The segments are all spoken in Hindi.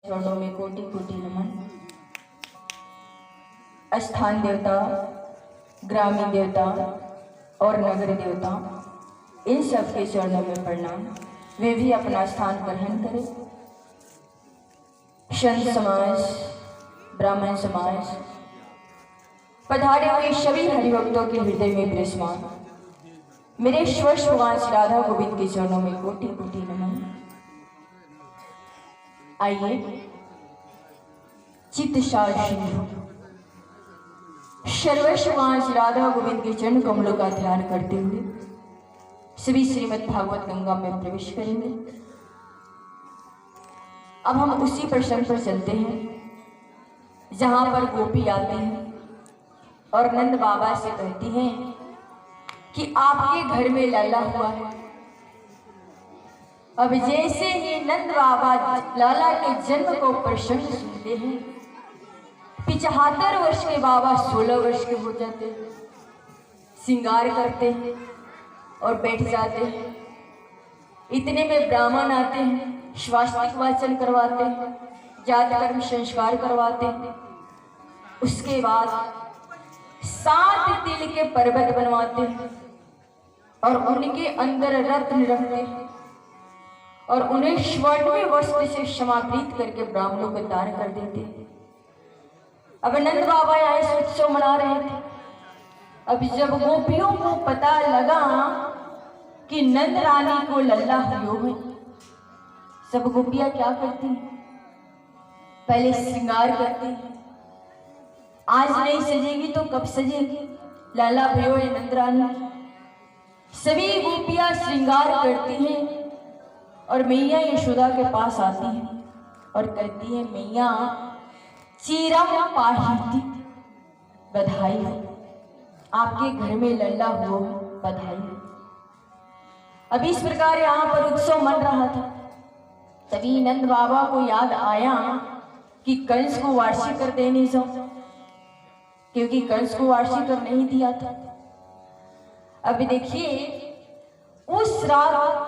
चरणों में कोटि कोटि नमन। स्थान देवता, ग्रामीण देवता और नगर देवता, इन सब के चरणों में प्रणाम। वे भी अपना स्थान ग्रहण करें। संत समाज, ब्राह्मण समाज, पधारे हुए सभी हरिभक्तों के हृदय में विराजमान मेरे श्रेष्ठ भगवान श्री राधा गोविंद के चरणों में कोटि कोटि नमन। आइए चित्त सिंधु सर्वश्रेष्ठ भगवान श्री राधा गोविंद के चरण कमलों का ध्यान करते हुए सभी श्रीमद् भागवत गंगा में प्रवेश करेंगे। अब हम उसी प्रसंग पर चलते हैं जहां पर गोपी आती है और नंद बाबा से कहती हैं कि आपके घर में लैला हुआ है। अब जैसे ही नंद बाबा लाला के जन्म को प्रसंग सुनते हैं, 75 वर्ष के बाबा 16 वर्ष के हो जाते हैं, श्रृंगार करते हैं और बैठ जाते हैं। इतने में ब्राह्मण आते हैं, स्वास्तिक वाचन करवाते हैं, जाति कर्म संस्कार करवाते हैं। उसके बाद 7 तिल के पर्वत बनवाते हैं और उनके अंदर रत्न रखते हैं और उन्हें स्वर्णमय वस्त्र से समावृत करके ब्राह्मणों को दान कर देते हैं। अब नंद बाबा ऐसे उत्सव मना रहे थे। अब जब गोपियों को पता लगा कि नंद रानी को लल्ला हुआ है, सब गोपियां क्या करती हैं? पहले श्रृंगार करती हैं। आज नहीं सजेगी तो कब सजेगी? लाला भयो है नंद रानी। सभी गोपियां श्रृंगार करती हैं और मैया यशोदा के पास आती हैं और कहती है, मैया चीरा पाहिती, बधाई हो, आपके घर में लल्ला हुआ, बधाई हो। अब इस प्रकार यहाँ पर उत्सव मन रहा था। तभी नंद बाबा को याद आया कि कंस को वार्षिक कर देने जाओ, क्योंकि कंस को वार्षिक कर नहीं दिया था। अब देखिए, उस रात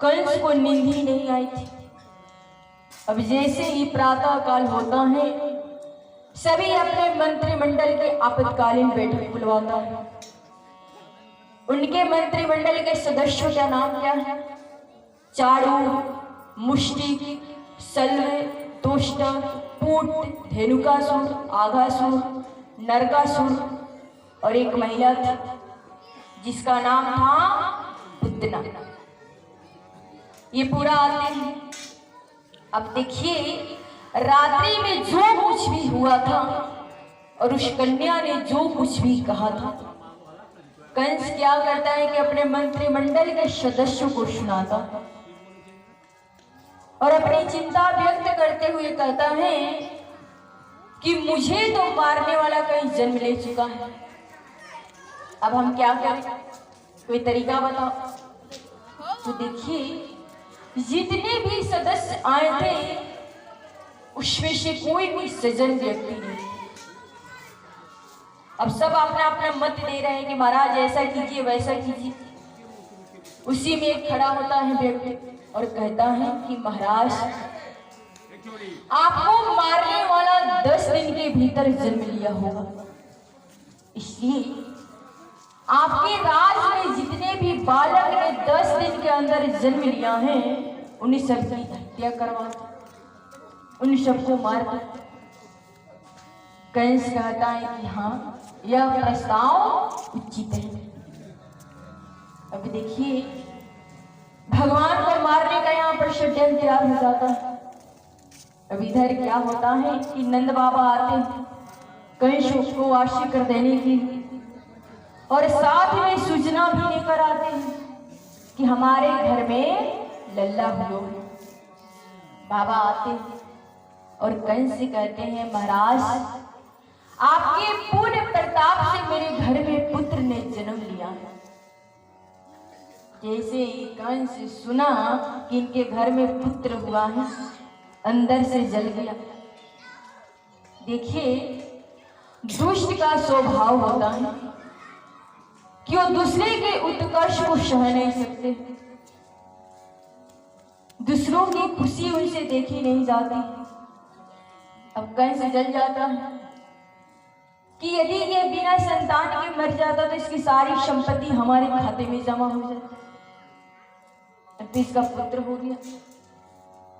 कंस को नींद ही नहीं आई थी। अब जैसे ही प्रातः काल होता है, सभी अपने मंत्रिमंडल के आपातकालीन बैठक बुलवाता है। उनके मंत्रिमंडल के सदस्यों का नाम क्या है? चाणू, मुष्टिक, सल्व, तुष्ट, पूट, धेनुकासुर, आघासुर, नरकासुर और एक महिला थी जिसका नाम था पुतना। ये पूरा आते हैं। अब देखिए, रात्रि में जो कुछ भी हुआ था और उस कन्या ने जो कुछ भी कहा था, कंस क्या करता है कि अपने मंत्रिमंडल के सदस्यों को सुनाता और अपनी चिंता व्यक्त करते हुए कहता है कि मुझे तो मारने वाला कहीं जन्म ले चुका है। अब हम क्या करें? कोई तरीका बताओ। तो देखिए, जितने भी सदस्य आए थे उसमें से कोई भी सज्जन व्यक्ति नहीं। अब सब अपना अपना मत दे रहे हैं कि महाराज ऐसा कीजिए, वैसा कीजिए। उसी में एक खड़ा होता है व्यक्ति और कहता है कि महाराज, आपको मारने वाला 10 दिन के भीतर जन्म लिया होगा, इसलिए आपके राज में जितने भी बालक ने 10 दिन के अंदर जन्म लिया है, उन्हीं सबकी हत्या करवा, उन सबको मार दो। कंस कहता है कि हाँ, यह प्रस्ताव उचित है। अब देखिए, भगवान को मारने का यहाँ पर षड्यंत्र तैयार हो जाता है। अब इधर क्या होता है कि नंद बाबा आते हैं कंस को वार्षिक कर देने की, और साथ में सूचना भी लेकर आते हैं कि हमारे घर में लल्ला हुआ। बाबा आते हैं और कंस से कहते हैं, महाराज आपके पूर्ण प्रताप से मेरे घर में पुत्र ने जन्म लिया। जैसे ही कंस सुना कि इनके घर में पुत्र हुआ है, अंदर से जल गया। देखिए, दुष्ट का स्वभाव होता है कि वो दूसरे के उत्कर्ष को सह नहीं सकते, दूसरों की खुशी उनसे देखी नहीं जाती। अब कंस जल जाता है कि यदि ये बिना संतान के मर जाता तो इसकी सारी संपत्ति हमारे खाते में जमा हो जाती। अब इसका पुत्र हो गया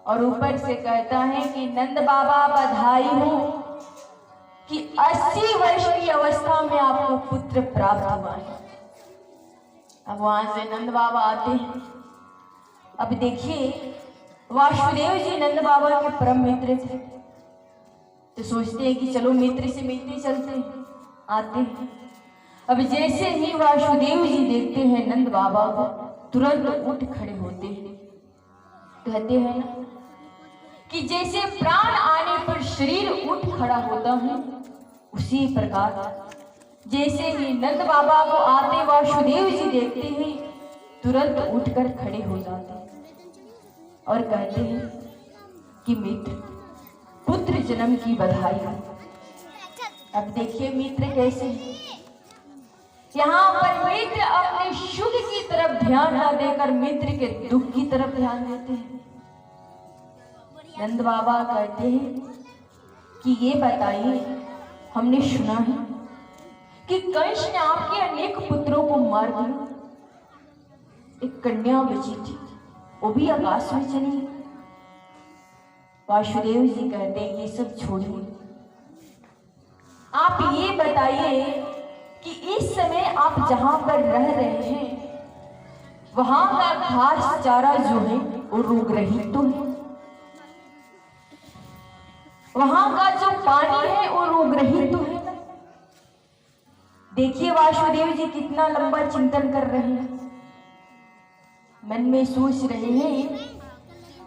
और ऊपर से कहता है कि नंद बाबा बधाई हो कि 80 वर्ष की अवस्था में आपको पुत्र प्राप्त हुआ है। अब वहां से नंद बाबा आते हैं। अब देखिए वासुदेव जी नंद बाबा के परम मित्र थे, तो सोचते हैं कि चलो मित्र से मिलते चलते हैं, आते हैं। अब जैसे ही वासुदेव जी देखते हैं नंद बाबा को, तुरंत उठ खड़े होते हैं। कहते हैं ना कि जैसे प्राण आने पर शरीर उठ खड़ा होता है, उसी प्रकार जैसे ही नंद बाबा को आते वासुदेव जी देखते हैं, तुरंत उठकर खड़े हो जाते हैं और कहते हैं कि मित्र पुत्र जन्म की बधाई हो। अब देखिए मित्र कैसे हैं। यहाँ पर मित्र अपने सुख की तरफ ध्यान न देकर मित्र के दुख की तरफ ध्यान देते हैं। नंद बाबा कहते हैं कि ये बताइए, हमने सुना है कि कंस ने आपके अनेक पुत्रों को मार दिया, एक कन्या बची थी, वो भी आकाश में चली। वासुदेव जी कहते हैं ये सब छोड़िए, आप ये बताइए कि इस समय आप जहां पर रह रहे हैं वहां का घास चारा जो है वो रोग रहित तो है, वहां का जो पानी है वो रोग रहित तो है। देखिए वासुदेव जी कितना लंबा चिंतन कर रहे हैं, मन में सोच रहे हैं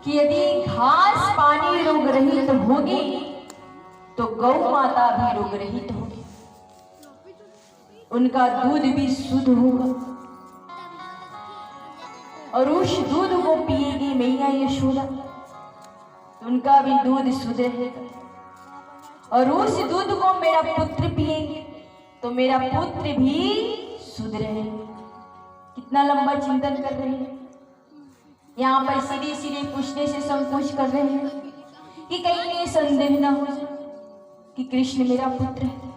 कि यदि घास पानी रोग रहित होगी तो गौ माता भी रोग रहित होगी, उनका दूध भी शुद्ध होगा और उस दूध को पिएगी मैया यशोदा, उनका भी दूध शुद्ध रहेगा और उस दूध को मेरा पुत्र पिएंगे तो मेरा पुत्र भी शुद्ध रहेगा। कितना लंबा चिंतन कर रहे हैं। यहाँ पर सीधे सीधे पूछने से संकोच कर रहे हैं कि कहीं ये संदेह ना हो जाए कि कृष्ण मेरा पुत्र है।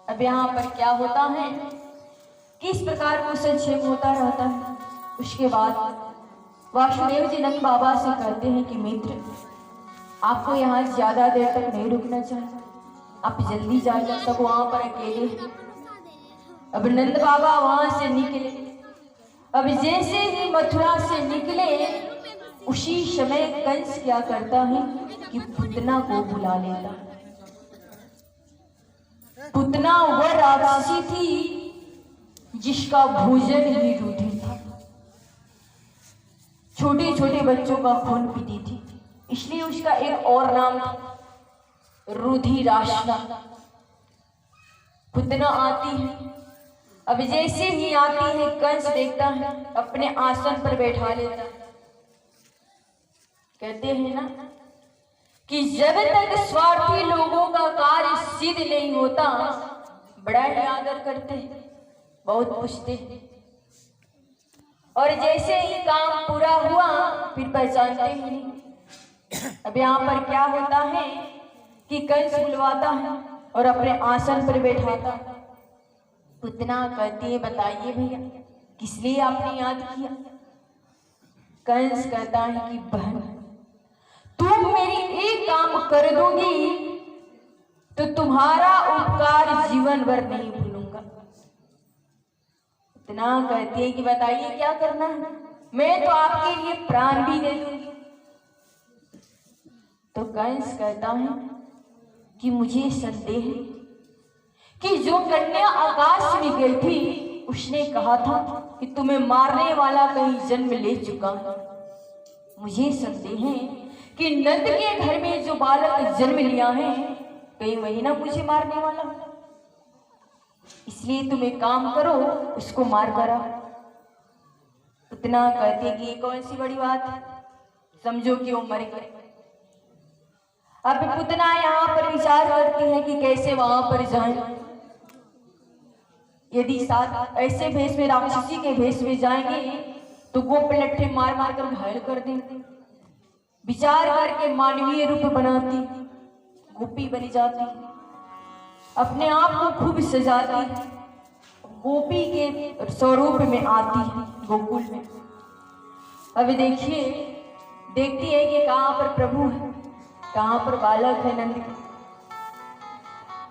अब यहाँ पर क्या होता है, किस प्रकार कुशल क्षेम होता रहता है। उसके बाद वासुदेव जी नंद बाबा से कहते हैं कि मित्र आपको यहाँ ज्यादा देर तक नहीं रुकना चाहिए, आप जल्दी जाइए। सब वहां पर अकेले हैं। अब नंद बाबा वहां से निकले। अब जैसे ही मथुरा से निकले उसी समय कंस क्या करता है कि पुतना को बुला लेता है। पुतना वह राक्षसी थी जिसका भोजन ही रुधिर था, छोटे छोटे बच्चों का खून पीती थी, इसलिए उसका एक और नाम था रुधिराशना। पुतना आती है। अब जैसे ही आती है कंस देखता है, अपने आसन पर बैठा लेता है। कहते हैं ना कि जब तक स्वार्थी लोगों का कार्य सिद्ध नहीं होता बड़ा ही आदर करते हैं, बहुत पूछते हैं और जैसे ही काम पूरा हुआ फिर पहचानते ही नहीं। अब यहाँ पर क्या होता है कि कंस बुलवाता है और अपने आसन पर बैठाता है। पुतना कहती है बताइए भैया किस लिए आपने याद किया। कंस कहता है कि बहन तुम मेरी एक काम कर दोगी तो तुम्हारा उपकार जीवन भर नहीं भूलूंगा। पुतना कहती है कि बताइए क्या करना है, मैं तो आपके लिए प्राण भी दे दूंगी। तो कंस कहता है कि मुझे संदेह है कि जो कन्या आकाश में गई थी उसने कहा था कि तुम्हें मारने वाला कहीं जन्म ले चुका है। मुझे संदेह है कि नंद के घर में जो बालक जन्म लिया है कहीं वही ना मुझे मारने वाला, इसलिए तुम एक काम करो उसको मार करा। इतना कहते कि ये कौन सी बड़ी बात है, समझो कि वो मर गए। अब पुतना यहाँ पर विचार करती है कि कैसे वहां पर जाएं। यदि साथ ऐसे भेष में राक्षसी के भेष में जाएंगे तो गोप लट्ठे मार मार कर घायल कर देंगे। विचार करके मानवीय रूप बनाती गोपी बनी जाती, अपने आप को खूब सजाती, गोपी के स्वरूप में आती है गोकुल में। अभी देखिए, देखती है कि कहाँ पर प्रभु है, कहाँ पर बालक है नंद के।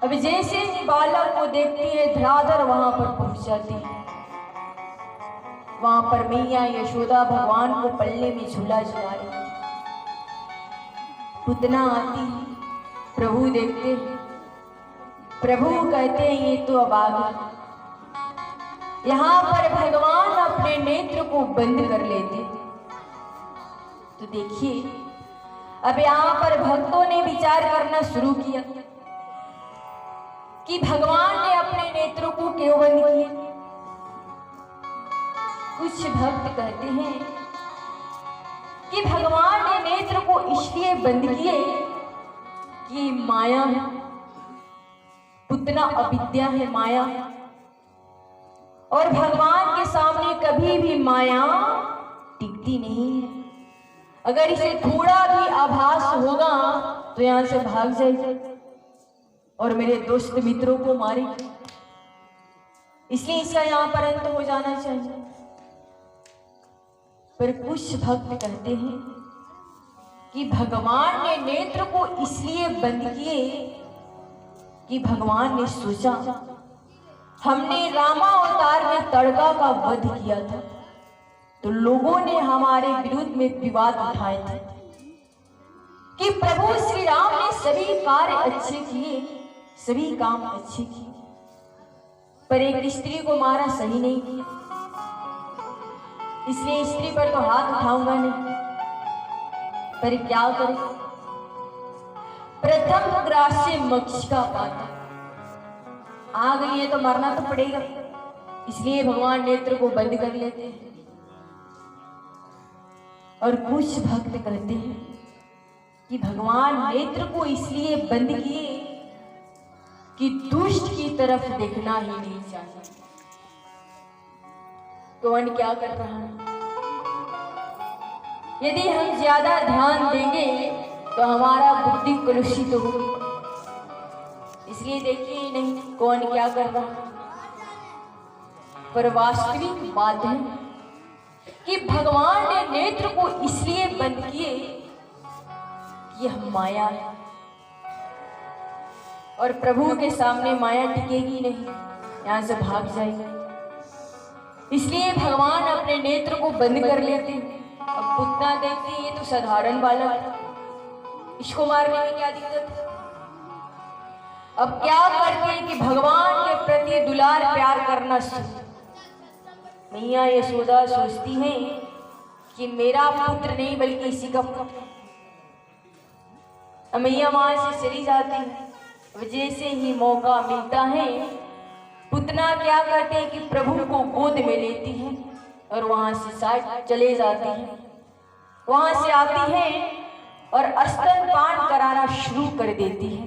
अभी जैसे ही बालक को देखती है, धराधर वहां पर पहुंच जाती है। वहां पर मैया यशोदा भगवान को पल्ले में झूला झुला रही। पूतना आती है, प्रभु देखते हैं, प्रभु कहते हैं ये तो अब आ गया। यहाँ पर भगवान अपने नेत्र को बंद कर लेते। तो देखिए, अब यहाँ पर भक्तों ने विचार करना शुरू किया कि भगवान ने अपने नेत्रों को क्यों बंद किए। कुछ भक्त कहते हैं कि भगवान ने नेत्र को इसलिए बंद किए कि माया है, पूतना अविद्या है, माया है, और भगवान के सामने कभी भी माया टिकती नहीं है। अगर इसे थोड़ा भी आभास होगा तो यहां से भाग जाएगी और मेरे दोस्त मित्रों को मारेगी। इसलिए इसका यहाँ पर अंत हो जाना चाहिए। पर कुछ भक्त कहते हैं कि भगवान ने नेत्र को इसलिए बंद किए कि भगवान ने सोचा हमने रामावतार में तड़का का वध किया था, तो लोगों ने हमारे विरुद्ध में विवाद उठाए थे कि प्रभु श्री राम ने सभी कार्य अच्छे किए, सभी काम अच्छे किए, पर एक स्त्री को मारा सही नहीं किया। इसलिए स्त्री पर तो हाथ उठाऊंगा नहीं, पर क्या करें, प्रथम ग्रास्य मोक्ष का पाता, आ गई है तो मरना तो पड़ेगा। इसलिए भगवान नेत्र को बंद कर लेते हैं। और कुछ भक्त कहते हैं कि भगवान नेत्र को इसलिए बंद किए कि दुष्ट की तरफ देखना ही नहीं चाहिए। कौन क्या कर रहा है? यदि हम ज्यादा ध्यान देंगे तो हमारा बुद्धि कलुषित होगी। इसलिए देखिए नहीं कौन क्या कर रहा है। पर वास्तविक बात है कि भगवान ने नेत्र को इसलिए बंद किए कि यह माया है और प्रभु के सामने माया टिकेगी नहीं, यहां से भाग जाएगी। इसलिए भगवान अपने नेत्र को बंद कर लेते। अब पूतना देखती है ये तो साधारण बालक है, इसको मारने में क्या दिक्कत है। अब क्या करते कि भगवान के प्रति दुलार प्यार करना शुरू। मैया यशोदा सोचती है कि मेरा पुत्र नहीं बल्कि इसी का पुत्र। मैया वहां से चली जाती है। जैसे ही मौका मिलता है, पूतना क्या करते हैं कि प्रभु को गोद में लेती है और वहां से साइड चले जाती है। वहां से आती है और स्तनपान कराना शुरू कर देती है।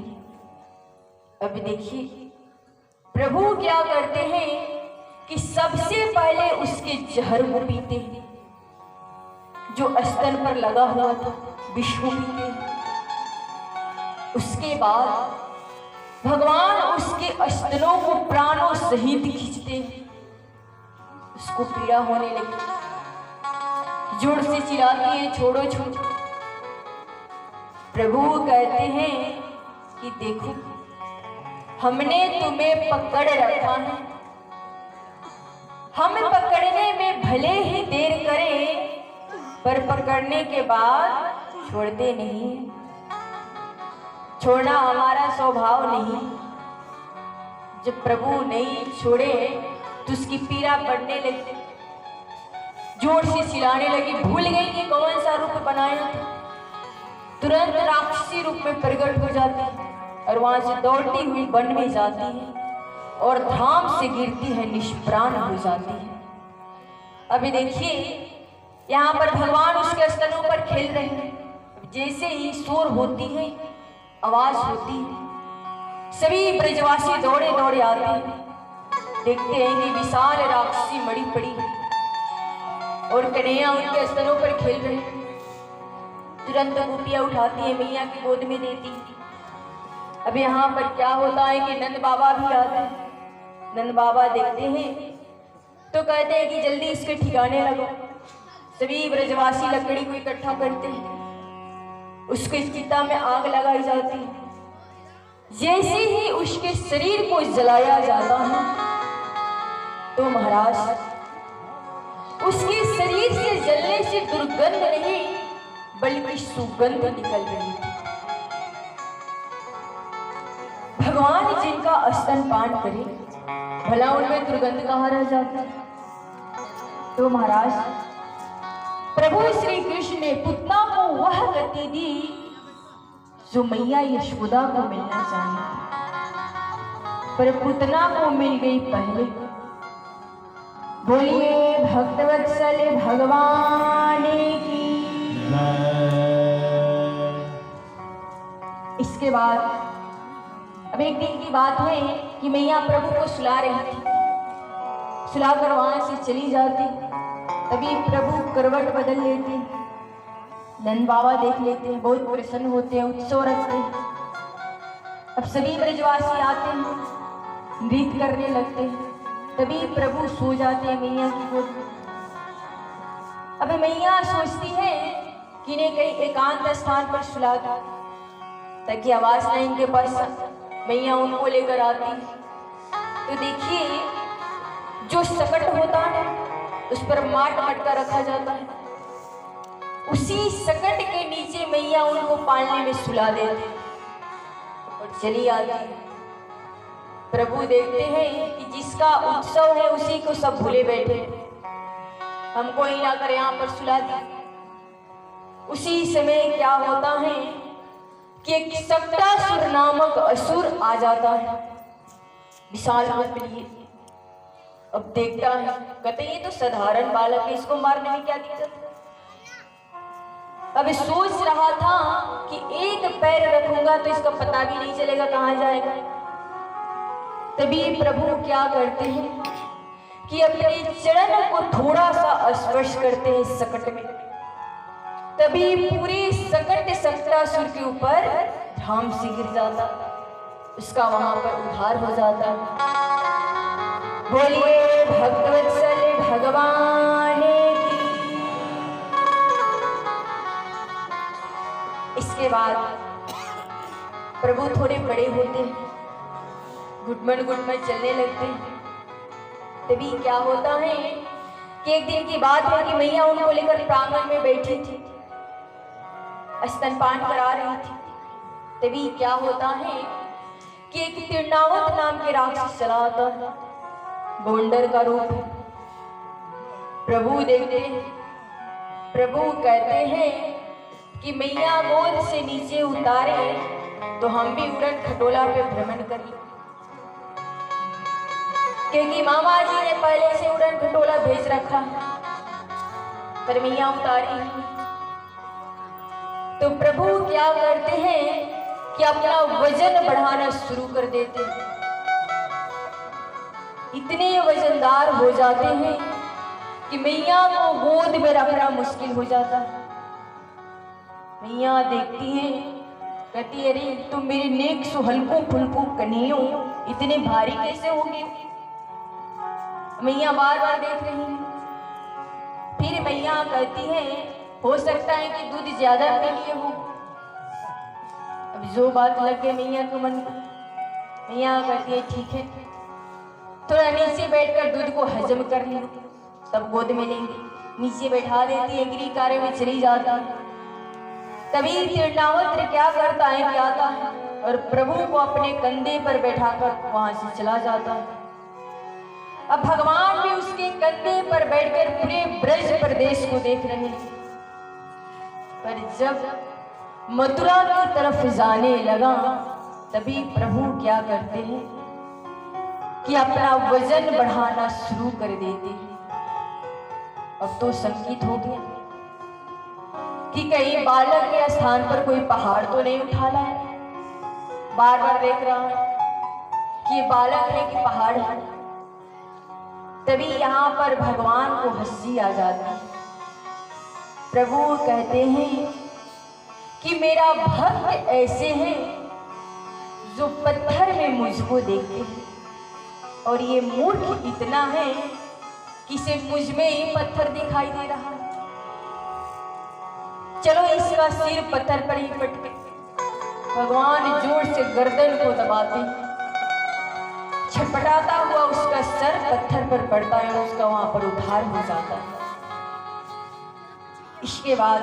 अब देखिए प्रभु क्या करते हैं कि सबसे पहले उसके जहर को पीते हैं, जो स्तन पर लगा हुआ था विष को पीते हैं। उसके बाद भगवान उसके स्तनों को प्राणों सहित खींचते हैं। उसको पीड़ा होने लगी, जोर से चिल्लाती है छोड़ो छोड़ो। प्रभु कहते हैं कि देखो हमने तुम्हें पकड़ रखा है, हम पकड़ने में भले ही देर करें पर पकड़ने के बाद छोड़ते नहीं। छोड़ना हमारा स्वभाव नहीं। जब प्रभु नहीं छोड़े तो उसकी पीड़ा बढ़ने लगी, जोर से चिल्लाने लगी, भूल गई कि कौन सा रूप बनाया था। तुरंत राक्षसी रूप में प्रकट हो जाती है और वहां से दौड़ती हुई वन में जाती है और धाम से गिरती है, निष्प्राण हो जाती है। अभी देखिए यहाँ पर भगवान उसके स्तनों पर खेल रहे हैं। जैसे ही शोर होती है, आवाज होती है, सभी ब्रजवासी दौड़े दौड़े आते हैं। देखते हैं कि विशाल राक्षसी मड़ी पड़ी है और कन्हैया उनके स्तनों पर खेल रहे हैं। तुरंत गोपियां उठाती है, मैया की गोद में देती है। अब यहाँ पर क्या होता है कि नंद बाबा भी आते हैं। नंद बाबा देखते हैं तो कहते हैं कि जल्दी इसके ठिकाने लगो। सभी ब्रजवासी लकड़ी को इकट्ठा करते हैं, उसके चिता में आग लगाई जाती है। जैसे ही उसके शरीर को जलाया जाता है तो महाराज उसके शरीर से जलने से दुर्गंध नहीं बल्कि सुगंध निकल रही थी। भगवान जिनका स्तनपान करे भला उनमें दुर्गंध कहाँ रह जाती। तो महाराज प्रभु श्री कृष्ण ने पुतना को वह गति दी जो मैया यशोदा को मिलना चाहिए, पर पुतना को मिल गई पहले। बोलिए भक्तवत्सल भगवान की। इसके बाद अब एक दिन की बात है कि मैया प्रभु को सुला रही थी, सुलाकर वहां से चली जाती। तभी प्रभु करवट बदल लेते, नंद बाबा देख लेते हैं, बहुत प्रसन्न होते हैं, उत्सव रखते हैं। अब सभी ब्रजवासी आते हैं, नृत्य करने लगते हैं। तभी प्रभु सो जाते हैं मैया की गोद में। अब मैया सोचती है कि इन्हें कहीं एकांत स्थान पर सुला दो ताकि आवाज नहीं इनके पास। मैया उनको लेकर आती तो देखिए जो सकट होता है उस पर माट मटका रखा जाता है, उसी सकट के नीचे मैया उनको पालने में सुला देते और चली आती। प्रभु देखते हैं कि जिसका उत्सव है उसी को सब भूले बैठे, हमको ही लाकर यहाँ पर सुला दिया। उसी समय क्या होता है कि एक सक्टासुर नामक असुर आ जाता है विशाल रूप लिए। अब देखता है, कहते ये तो साधारण बालक है, इसको मारने में क्या दिक्कत है। अब सोच रहा था कि एक पैर रखूंगा तो इसका पता भी नहीं चलेगा कहाँ जाएगा। तभी प्रभु क्या करते हैं कि अपने चरण को थोड़ा सा स्पर्श करते हैं सकट में। तभी पूरी सकट सक्टासुर के ऊपर धाम से गिर जाता, उसका वहां पर उद्धार हो जाता। बोलिए भक्तवत्सल भगवान की। इसके बाद प्रभु थोड़े बड़े होते हैं, घुटमन घुटमन चलने लगते हैं। तभी क्या होता है कि एक दिन की बात है कि मैया उनको लेकर प्रांगण में बैठी थी, स्तनपान करा रही थी। तभी क्या होता है कि एक तिरनावत नाम के राक्षस चला आता है, गोंडर का रूप। प्रभु देखते हैं, प्रभु कहते हैं कि मैया गोद से नीचे उतारे तो हम भी उड़न खटोला पे भ्रमण करें, क्योंकि मामा जी ने पहले से उड़न खटोला भेज रखा, पर मैया उतारी। तो प्रभु क्या करते हैं कि अपना वजन बढ़ाना शुरू कर देते हैं। इतने वजनदार हो जाते हैं कि मैया को गोद में रखना मुश्किल हो जाता है। मैया देखती हैं, कहती है अरे तुम मेरे नेक सो हल्को फुल्को कन्हैया इतने भारी कैसे हो गए। मैया बार बार देख रही है। फिर मैया कहती है हो सकता है कि दूध ज्यादा पी लिए हो। अब जो बात लग गई मैया को मन को, मैया कहती है ठीक है, थोड़ा नीचे बैठकर दूध को हजम कर लो तब गोद में लेंगे। नीचे बैठा देती है, गिरी कार्य में चली जाता है। तभी तिरनावत क्या करता है कि आता है और प्रभु को अपने कंधे पर बैठाकर वहां से चला जाता है। अब भगवान भी उसके कंधे पर बैठकर पूरे ब्रज प्रदेश को देख रहे हैं। पर जब मथुरा की तरफ जाने लगा तभी प्रभु क्या करते हैं कि अपना वजन बढ़ाना शुरू कर देते हैं। अब तो संकित हो गया कि कहीं बालक के स्थान पर कोई पहाड़ तो नहीं उठा लाया। बार बार देख रहा है कि ये बालक है कि पहाड़ है। तभी यहाँ पर भगवान को हंसी आ जाती है। प्रभु कहते हैं कि मेरा भक्त ऐसे हैं जो पत्थर में मुझको देखते हैं, और ये मूर्ख इतना है कि सिर्फ मुझ में ही पत्थर दिखाई दे रहा है। चलो इसका सिर पत्थर पर ही पटके। भगवान जोर से गर्दन को दबाते, छटपटाता हुआ उसका सर पत्थर पर पड़ता है और उसका वहां पर उद्धार हो जाता है। इसके बाद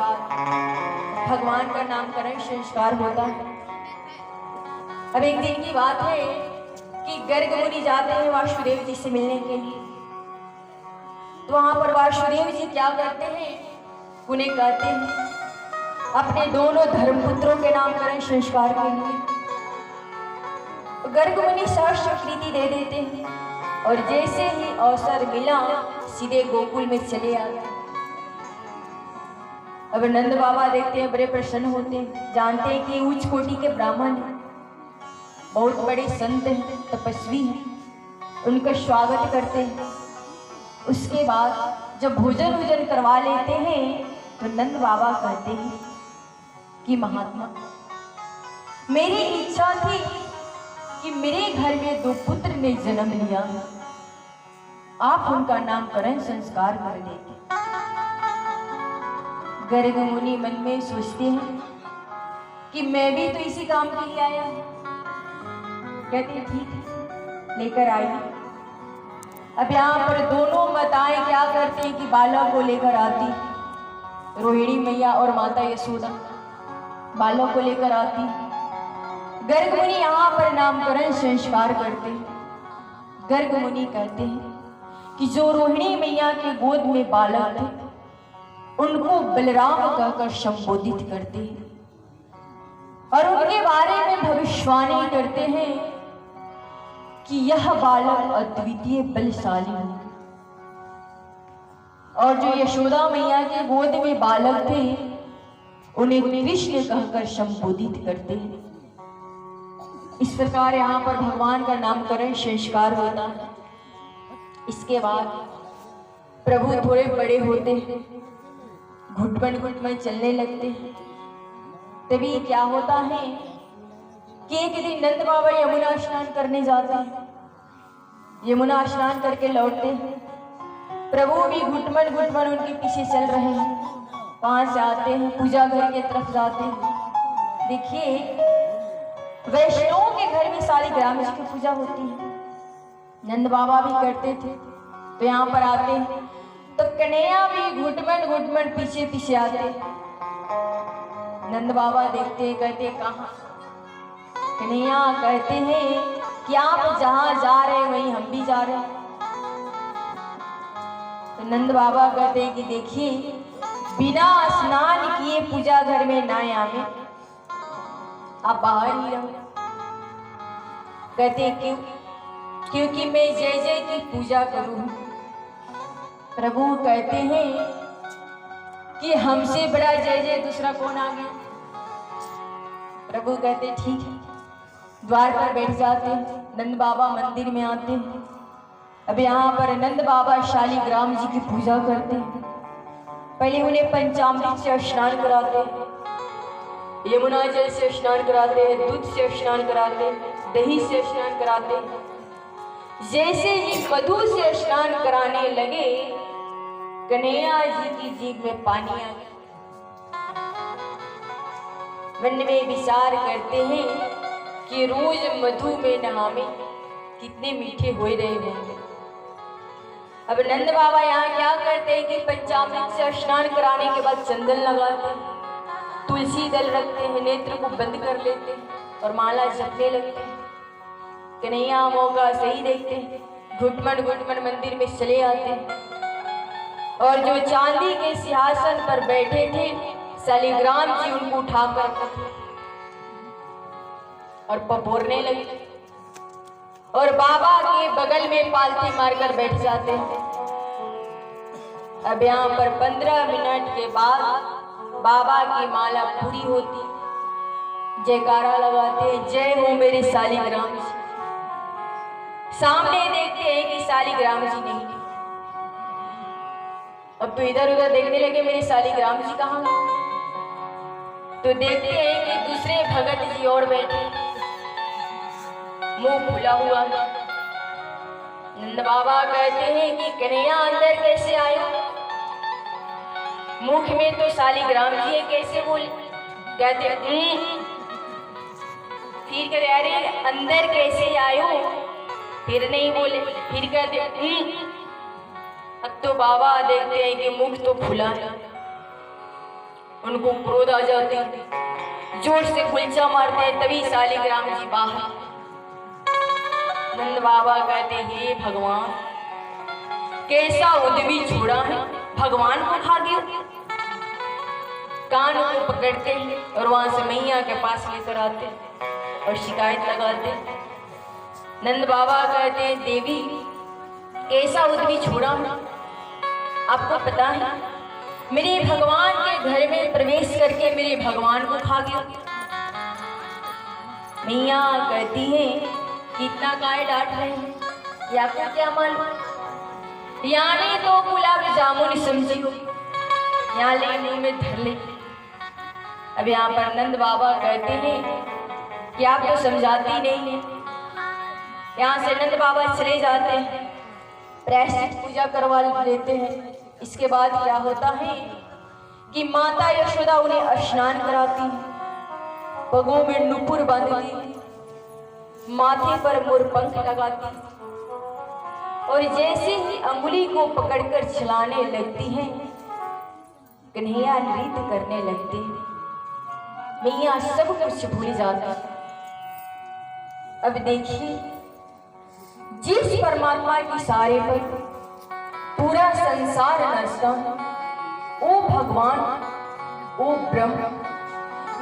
भगवान का नामकरण संस्कार होता है। अब एक दिन की बात है कि गर्ग मुनि जाते हैं वासुदेव जी से मिलने के लिए। तो वहां पर वासुदेव जी क्या करते हैं, उन्हें कहते हैं अपने दोनों धर्मपुत्रों के नामकरण संस्कार के लिए। तो गर्ग मुनि सहस्त्रकृति दे देते हैं और जैसे ही अवसर मिला सीधे गोकुल में चले आते। अब नंद बाबा देखते हैं, बड़े प्रसन्न होते हैं, जानते हैं कि उच्च कोटि के ब्राह्मण हैं, बहुत बड़े संत हैं, तपस्वी हैं, उनका स्वागत करते हैं। उसके बाद जब भोजन वोजन करवा लेते हैं तो नंद बाबा कहते हैं कि महात्मा, मेरी इच्छा थी कि मेरे घर में 2 पुत्र ने जन्म लिया, आप उनका नामकरण संस्कार कर देते। गर्ग मुनि मन में सोचते हैं कि मैं भी तो इसी काम के लिए आया हूं। कहते ठीक है, लेकर आइए। अब यहाँ पर दोनों माताएं क्या करते हैं कि बालक को लेकर आती, रोहिणी मैया और माता यशोदा बालक को लेकर आती। गर्ग मुनि यहाँ पर नामकरण संस्कार करते हैं। गर्ग मुनि कहते हैं कि जो रोहिणी मैया के गोद में बालक थे उनको बलराम कहकर संबोधित करते हैं और उनके बारे में भविष्यवाणी करते हैं कि यह बालक अद्वितीय बलशाली है। और जो यशोदा मैया के गोद में बालक थे उन्हें कृष्ण कहकर संबोधित करते हैं। इस प्रकार यहाँ पर भगवान का नामकरण संस्कार होता है। इसके बाद प्रभु थोड़े बड़े होते हैं, घुटमन चलने लगते हैं। तभी क्या होता है कि एक दिन नंद बाबा यमुना स्नान करने जाते हैं। यमुना स्नान करके लौटते हैं, प्रभु भी घुटमन उनके पीछे चल रहे हैं। वहां से आते हैं, पूजा घर की तरफ जाते हैं। देखिए वैष्णवों के घर में शालिग्राम जी की पूजा होती है, नंद बाबा भी करते थे। तो यहाँ पर आते हैं तो कन्हैया भी घुटमन पीछे पीछे आते। नंद बाबा देखते हैं, कहते कहाँ? कन्हैया कहते हैं कि आप जहां जा रहे हैं वहीं हम भी जा रहे हैं। तो नंद बाबा कहते हैं कि देखिए बिना स्नान किए पूजा घर में ना आवे, आप बाहर ही रहो। कहते क्यों? क्योंकि मैं जय जय की पूजा करूं। प्रभु कहते हैं कि हमसे बड़ा जय जय दूसरा कौन आ गया? प्रभु कहते ठीक है, द्वार पर बैठ जाते हैं। नंद बाबा मंदिर में आते हैं। अब यहाँ पर नंद बाबा शालिग्राम जी की पूजा करते हैं। पहले उन्हें पंचामृत से स्नान कराते हैं, यमुना जल से स्नान कराते हैं, दूध से स्नान कराते हैं, दही से स्नान कराते हैं। जैसे ही मधु से स्नान कराने लगे कन्हैया जी की जीभ में पानी आ गया। मन में विचार करते हैं कि रोज मधु में नहावे कितने मीठे हो रहे होंगे। अब नंद बाबा यहाँ क्या करते हैं कि पंचामृत से स्नान कराने के बाद चंदन लगाते हैं, तुलसी दल रखते हैं, नेत्र को बंद कर लेते हैं और माला जपने लगते हैं। कन्हैया मौका सही देखते हैं, घुटमन मंदिर में चले आते हैं और जो चांदी के सिंहासन पर बैठे थे शालिग्राम जी उनको उठाकर और पपोरने लगे और बाबा के बगल में पालथी मारकर बैठ जाते हैं। अब यहाँ पर 15 मिनट के बाद बाबा की माला पूरी होती, जयकारा लगाते, जय हो मेरे शालिग्राम जी। सामने देखते हैं कि शालिग्राम जी नहीं। अब तो इधर उधर देखने लगे मेरे शालिग्राम जी कहाँ? तो देखते हैं कि दूसरे भगत जी और बैठे। मुंह खुला हुआ। नंद बाबा कहते हैं कि कन्हैया अंदर कैसे आए? मुख में तो शालिग्राम जी है, कैसे बोले? कहते फिर कहते अरे अंदर कैसे आयो? फिर नहीं बोले। फिर कहते अब तो बाबा देखते हैं कि मुख तो खुला है। उनको क्रोध आ जाते हैं, जोर से कुलचा मारते हैं, तभी शालिग्राम जी बाहर। नंद बाबा कहते हैं हे भगवान, कैसा उद्यमी छोड़ा है, भगवान को खा गया। कान को पकड़ते हैं और वहां से मैया के पास लेकर आते और शिकायत लगाते। नंद बाबा कहते हैं देवी, कैसा उद्यमी छोड़ा है, आपको पता है मेरे भगवान के घर में प्रवेश करके मेरे भगवान को खा गया। मैया कहती है कि इतना काय डांट रहे हैं, या आपको क्या मालूम? यानी तो गुलाब जामुन समझी हो, यहाँ ले मुंह में धर ले। अब यहाँ पर नंद बाबा कहते हैं कि आप तो समझाती नहीं है। यहाँ से नंद बाबा चले जाते हैं, प्रायश्चित पूजा करवा लेते हैं। इसके बाद क्या होता है कि माता यशोदा उन्हें स्नान कराती है, पगों में नुपुर बांधती, माथे पर मोरपंख लगाती और जैसे ही अंगुली को पकड़कर चलाने लगती हैं, कन्हैया नृत्य करने लगते हैं। मैया सब कुछ भूल जाती। अब देखिए, जिस परमात्मा की सारे पर पूरा संसार नचता, ओ भगवान, ओ ब्रह्म,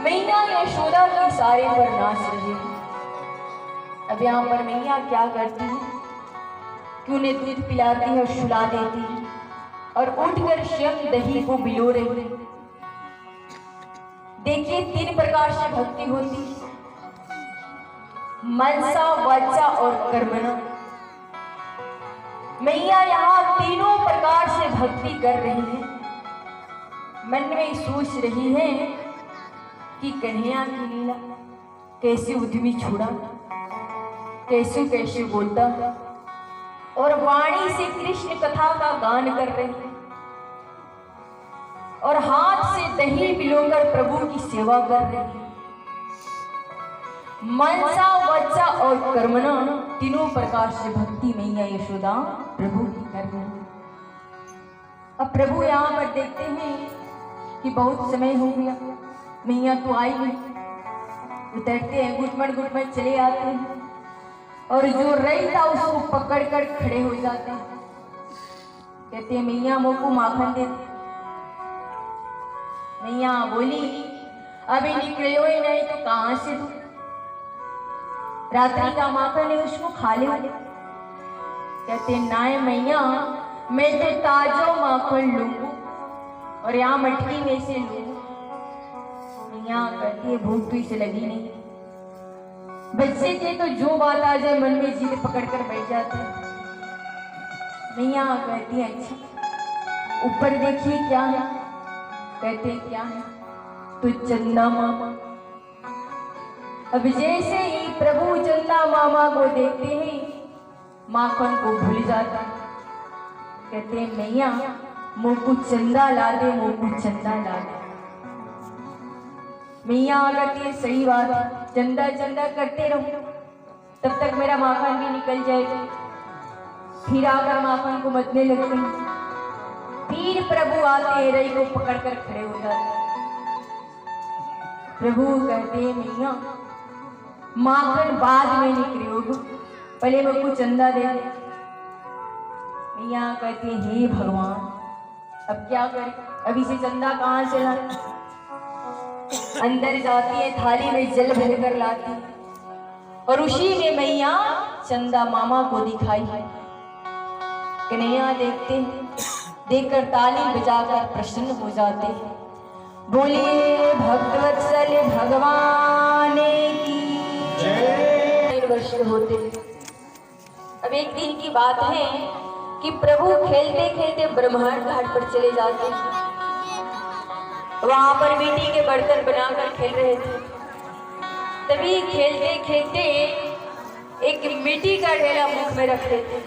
मैया यशोदा की सारे पर नाच रही है। अब यहाँ पर मैया क्या करती है कि उन्हें दूध पिलाती है और सुला देती है और उठकर स्वयं दही को बिलो रही है। देखिए, 3 प्रकार से भक्ति होती है, मनसा, वाचा और कर्मणा। मैया यहाँ तीनों प्रकार से भक्ति कर रही है। मन में सोच रही है कि कन्हैया की लीला कैसे उद्यमी छोड़ा, कैसे कैसे बोलता, और वाणी से कृष्ण कथा का गान कर रही है और हाथ से दही पिलोकर प्रभु की सेवा कर रही है। मनसा, वाचा और कर्मणा तीनों प्रकार से भक्ति मैया यशोदा प्रभु की कर रही है। अब प्रभु यहाँ पर देखते हैं कि बहुत समय हो गया, मैया तो आई नहीं। उतरते हैं, गुटमट चले आते हैं और जो रही था उसको पकड़कर खड़े हो जाते हैं। कहते हैं मैया मोको माखन दे। मैया बोली अभी निकले हो ही नहीं तो कहां से दूं, रात्रि का माखन है उसको खा ले। कहते नाय मैया, मैं तो ताजो माखन लूंगा और यहाँ मटकी में से लूंगा। मैया कहती है भूख तो इसे लगी नहीं। बच्चे थे तो जो बात आ जाए मन में जिद पकड़ कर बैठ जाते। मैया कहती है अच्छा ऊपर देखिए क्या है। कहते क्या है? तो चंदा मामा। अब जैसे ही प्रभु चंदा मामा को देखते हैं, माखन को भूल जाता। कहते हैं मैया मुँह को चंदा ला दे, मुँह को चंदा ला दे। मैया कहती है सही बात है, चंदा चंदा करते रहो तब तक मेरा माखन भी निकल जाएगा। फिर आकर माखन को मथने लगते हैं। फिर प्रभु आते हैं, रई को पकड़कर खड़े हो जाते। प्रभु कहते हैं मैया माखन बाद में निकले होगा, पहले मेरे को चंदा दे दे। मैया कहती है हे भगवान अब क्या करें, अभी से चंदा कहाँ से लाए। अंदर जाती है, थाली में जल भर कर लाती और उसी में मैया चंदा मामा को दिखाई है। कन्हैया देखते हैं, देखकर ताली बजाकर प्रसन्न हो जाते हैं। बोलिए भक्तवत्सल भगवान की जय। वर्ष होते। अब एक दिन की बात है कि प्रभु खेलते खेलते ब्रह्मांड घाट पर चले जाते हैं। वहां पर मिट्टी के बर्तन बनाकर खेल रहे थे। तभी खेलते खेलते एक मिट्टी का ढेला मुख में रख लेते हैं।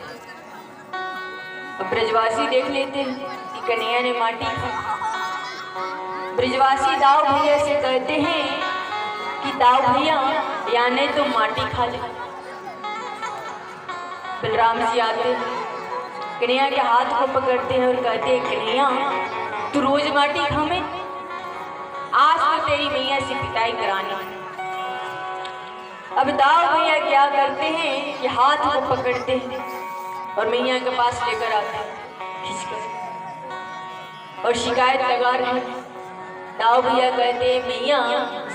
ब्रजवासी देख लेते हैं कि कन्हैया ने माटी खाई। ब्रजवासी दाऊ भैया से कहते हैं कि दाऊ भैया या नहीं तो माटी खा ले। बलराम जी आते हैं, कन्हैया के हाथ को पकड़ते हैं और कहते हैं कन्हैया तू रोज माटी खामे, आज तो तेरी मैया से पिटाई करानी। अब दाऊ भैया क्या करते हैं कि हाथ को पकड़ते हैं और मैया के पास लेकर आते हैं खींचकर और शिकायत लगा रहे हैं। दाऊ भैया कहते हैं मैया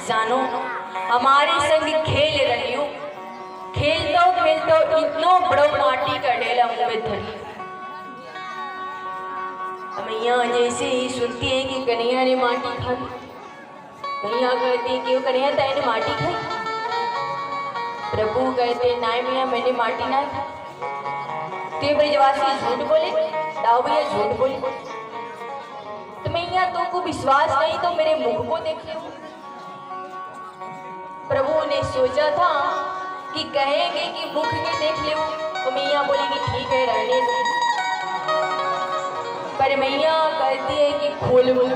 जानो हमारे संग खेल रही हो, खेलतो खेलतो इतनो बड़ो माटी का ढेला मुंह में धर लिया। मैया जैसे ही सुनती है कि कन्हैया ने माटी खा ली, मैया कहती है कि वो कन्हैया तैने माटी खाई। प्रभु कहते नाय मैया मैंने माटी ना खाई। तो ब्रजवासी झूठ बोले, दाऊ भैया झूठ बोले। तो मैया तुमको विश्वास नहीं तो मेरे मुख को देख लो। प्रभु ने सोचा था कि कहेंगे कि मुख के देख लो तो मैया बोलेगी ठीक है रहने दो, पर मैया कहती है कि खोल मुख।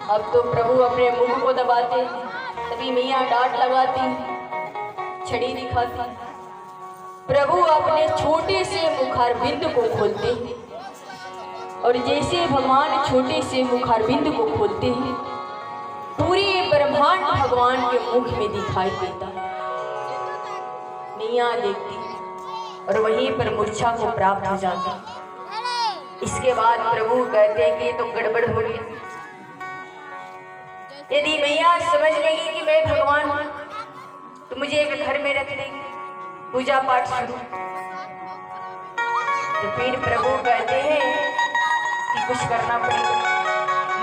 अब तो प्रभु अपने मुख को दबाते, तभी मैया डांट लगाती, छड़ी दिखाती। प्रभु अपने छोटे से मुखारबिंद को खोलते हैं और जैसे भगवान छोटे से मुखारबिंद को खोलते हैं पूरे ब्रह्मांड भगवान के मुख में दिखाई देता है। मैया देखती और वहीं पर मूर्छा को प्राप्त हो जाती। इसके बाद प्रभु कहते हैं कि तो गड़बड़ हो गई। यदि मैया समझ लेगी कि मैं भगवान हूं तो मुझे एक घर में रख देगी, पूजा पाठ शुरू। तो फिर प्रभु कहते हैं कि कुछ करना पड़ेगा।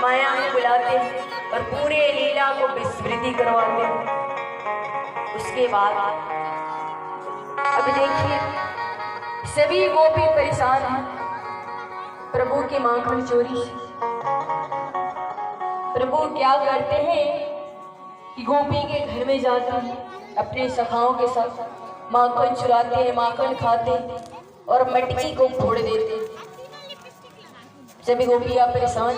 माया को बुलाते हैं और पूरे लीला को विस्मृति करवाते हैं। उसके बाद अब देखिए सभी गोपी परेशान हैं प्रभु के माखन चोरी से। प्रभु क्या करते हैं कि गोपी के घर में जाते हैं, अपने सखाओं के साथ माखन चुराते हैं, माखन खाते हैं और मटकी को फोड़ देते हैं। सभी गोपियां परेशान।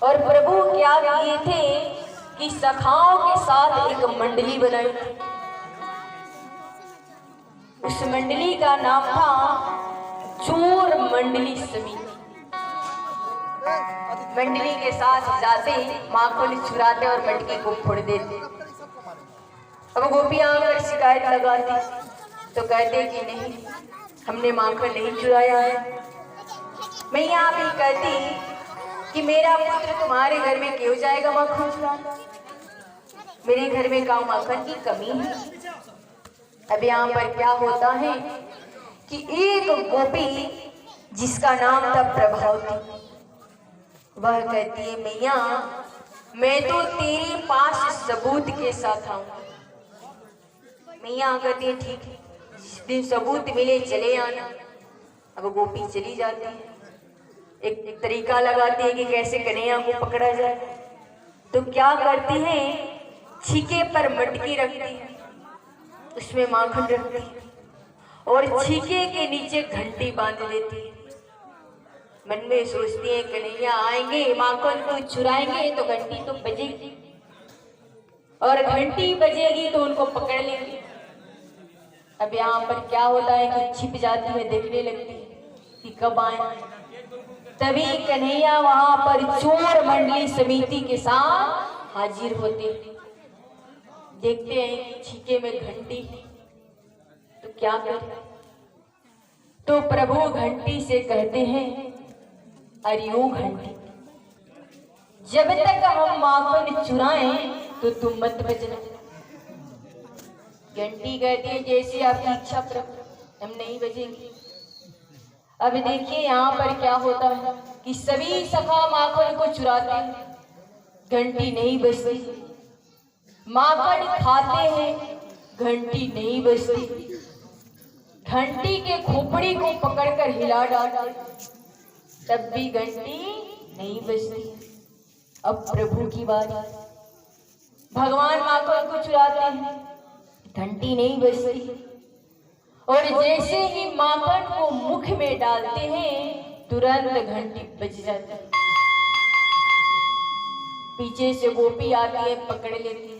और प्रभु क्या किए थे कि सखाओं के साथ एक मंडली बनाई। उस मंडली का नाम था चोर मंडली समिति। मंडली के साथ जाते माखन चुराते और मटकी को फोड़ देते। अब गोपियां आकर शिकायत लगाती तो कहते कि नहीं हमने माखन नहीं चुराया है। मैया भी कहती कि मेरा पुत्र तुम्हारे घर में क्यों जाएगा माखन चुराने, मेरे घर में गाँव माखन की कमी है। अब यहाँ पर क्या होता है कि एक गोपी जिसका नाम था प्रभावती, वह कहती है मैया मैं तो तेरे पास सबूत के साथ आऊं। मैया कहती है ठीक है, जिस दिन सबूत मिले चले आना। अब गोपी चली जाती है, एक तरीका लगाती है कि कैसे कन्हैया को पकड़ा जाए। तो क्या करती है, छीके पर मटकी रखती है, उसमें माखन रखती है और छीके के नीचे घंटी बांध देती है। मन में सोचती है कन्हैया आएंगे माखन को चुराएंगे तो घंटी तो बजेगी और घंटी बजेगी तो उनको पकड़ लेंगे। अब यहाँ पर क्या होता है कि छिप जाती है, देखने लगती है कि कब आए। तभी कन्हैया वहां पर चोर मंडली समिति के साथ हाजिर होते हैं। देखते हैं कि छीके में घंटी, तो क्या करें। तो प्रभु घंटी से कहते हैं अरे ओ घंटी, जब तक हम माखन चुराएं तो तुम मत बजना। घंटी कहती है जैसी आपकी इच्छा प्रभु, हम नहीं बजेंगे। अब देखिए यहाँ पर क्या होता है कि सभी सखा माखन को चुराते हैं, घंटी नहीं बजती। माखन खाते हैं, घंटी नहीं बजती। घंटी के खोपड़ी को पकड़कर हिला डालते, तब भी घंटी नहीं बजती। अब प्रभु की बारी, भगवान माखन को चुराते हैं, घंटी नहीं बजती, और जैसे ही माखन को मुख में डालते हैं तुरंत घंटी बज जाती है। पीछे से गोपी आती है, पकड़ लेती है,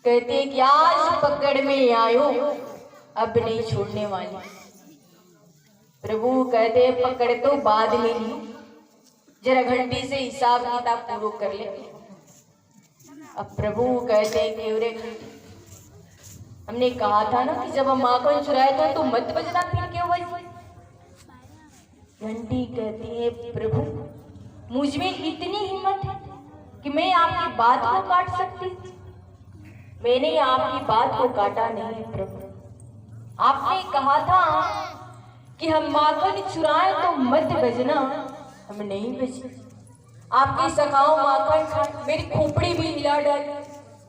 कहते हैं कि आज पकड़ में आयो, अब नहीं छोड़ने वाली। प्रभु कहते हैं पकड़ तो बाद में ली, जरा घंटी से हिसाब किताब पूरा कर ले। अब प्रभु कहते हैं कि अरे हमने कहा था ना कि जब हम माखन चुराए तो मत बजना, फिर क्यों बजी? घंटी कहती है प्रभु मुझ में इतनी हिम्मत है कि मैं आपकी बात को काट सकती। मैंने आपकी बात को काटा नहीं प्रभु, आपने कहा था कि हम माखन चुराए तो मत बजना, हम नहीं बजे। आपकी सखाओ माखन खा, मेरी खोपड़ी भी हिला डाली,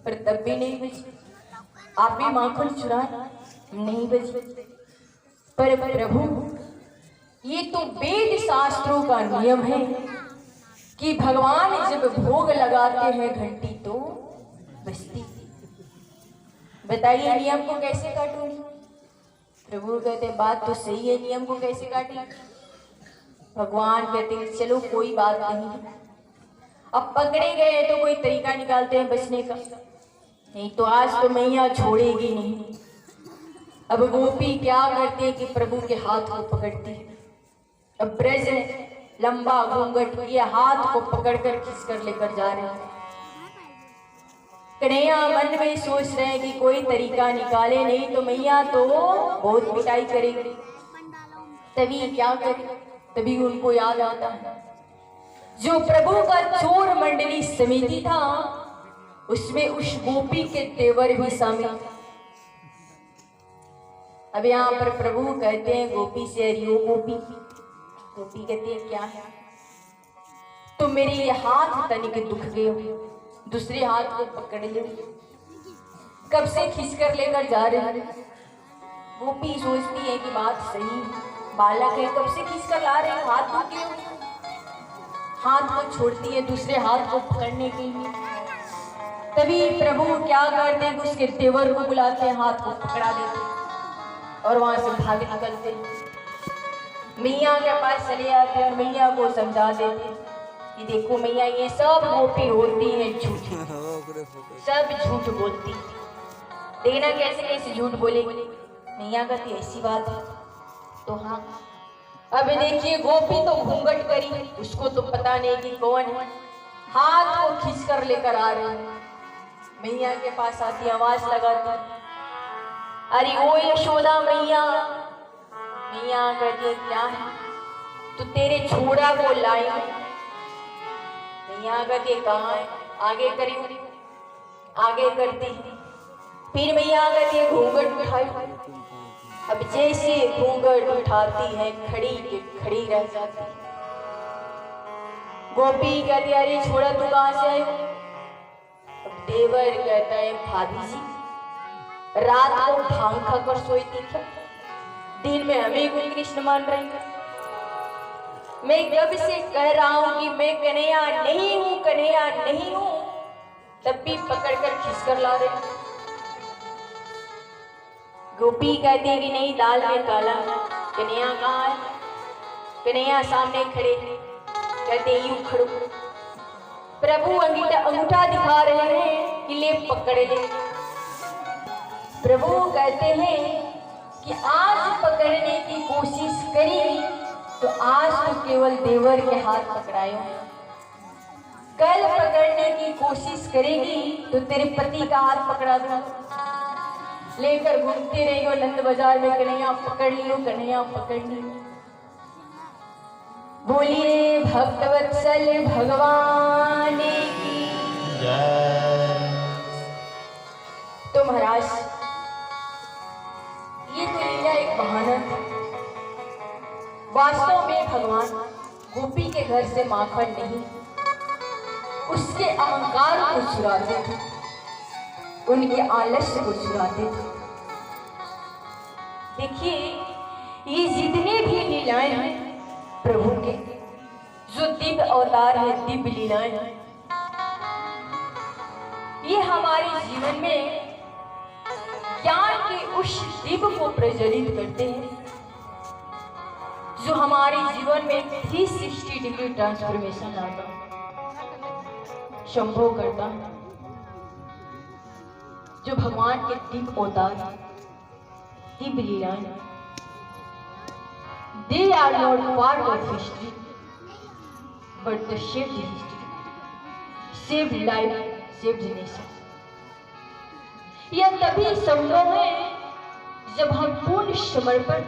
पर तब भी नहीं बजी। आप भी माखन चुराए, हम नहीं बजे। पर प्रभु ये तो वेद शास्त्रों का नियम है कि भगवान जब भोग लगाते हैं घंटी तो बजती। बताइए नियम को कैसे काटूंगी? प्रभु कहते बात तो सही है, नियम को कैसे काटेंगे? भगवान कहते हैं चलो कोई बात नहीं, अब पकड़े गए तो कोई तरीका निकालते हैं बचने का, नहीं तो आज तो मैया छोड़ेगी नहीं। अब गोपी क्या करती है कि प्रभु के हाथ को पकड़ती है। अब ब्रज लंबा घूंघट, ये हाथ को पकड़कर खींच कर लेकर जा रहे हैं। कन्हैया मन में सोच रहे हैं कि कोई तरीका निकाले, नहीं तो मैया तो बहुत पिटाई करेगी। तभी क्या करे, तभी उनको याद आता है जो प्रभु का चोर मंडली समिति था, उसमें उस गोपी के तेवर भी शामिल। अब यहाँ पर प्रभु कहते हैं गोपी से, अरियो गोपी। गोपी कहती है क्या है? तो मेरे ये हाथ तनिक दुख गए, दूसरे हाथ को पकड़ ले, कब से खींच कर लेकर जा रहे हैं। गोपी सोचती है कि बात सही, बालक है, कब से खींच कर ला रहे हैं, हाथ दुख गए। हाथ को छोड़ती है दूसरे हाथ को पकड़ने के लिए। तभी प्रभु क्या करते हैं, उसके तेवर को बुलाते हैं, हाथ को पकड़ा देते और वहां से भाग निकलते। मैया के पास चले आते हैं और मैया को समझा देते कि देखो मैया ये सब गोपी होती है झूठी, सब झूठ बोलती। देखना कैसे कैसे झूठ बोलेगी। मैया कहती ऐसी बात है तो हाँ। अब देखिए गोपी तो घूंघट करी, उसको तो पता नहीं कि कौन है, हाथ को खींच कर लेकर आ रही है। मैया के पास आती, आवाज लगाती, अरे ओ यशोदा मैया। मैया कहती है क्या है? तो तेरे छोड़ा को लाई। मैया कहती है कहाँ है? आगे करी, आगे करती। फिर मैया कहती है घूंघट उठाई। अब जैसे घूंघट उठाती है खड़ी के खड़ी रह जाती। गोपी कहती है अरे छोड़ा तू कहाँ से आए? अब देवर कहता है भाभी जी रात को भांग खाकर सोई थी क्या? दिन में हमें कोई कृष्ण मान रहे हैं। मैं कब से कह रहा हूं कि मैं कन्हैया नहीं हूं, कन्हैया नहीं हूं, तब भी पकड़कर खींच कर ला रहे। गोपी कहती है कि नहीं दाल में काला। कन्हैया कहाँ है? कन्हैया सामने खड़े, कहते यूं खड़ो। प्रभु अंगूठा दिखा रहे हैं कि ले पकड़ ले। प्रभु कहते हैं कि आज पकड़ने की कोशिश करी तो आज तो केवल देवर के हाथ पकड़ाए, कल पकड़ने की कोशिश करेगी तो तेरे पति का हाथ पकड़ा दूंगा। लेकर घूमती रही हो नंद बाजार में, कन्हैया पकड़ लियो, कन्हैया पकड़ लियो। बोलिए भक्तवत्सल भगवान की जय। तो महाराज ये तो लीला एक बहाना था। वास्तव में भगवान गोपी के घर से माखन नहीं, उसके अहंकार को चुराते थे, उनके आलस्य को चुराते थे। देखिए ये जितने भी लीलाएं हैं प्रभु के, जो दिव्य अवतार है, दिव्य लीलाएं हैं, ये हमारे जीवन में उस दीप को प्रज्वलित करते हैं जो हमारे जीवन में 360 डिग्री ट्रांसफॉर्मेशन लाता, संभव करता, जो भगवान के दीप अवतार, दीप लीलाएं, they are not part of history but the shaped history, saved life, saved nation। यह तभी संभव है जब हम पूर्ण समर्पण,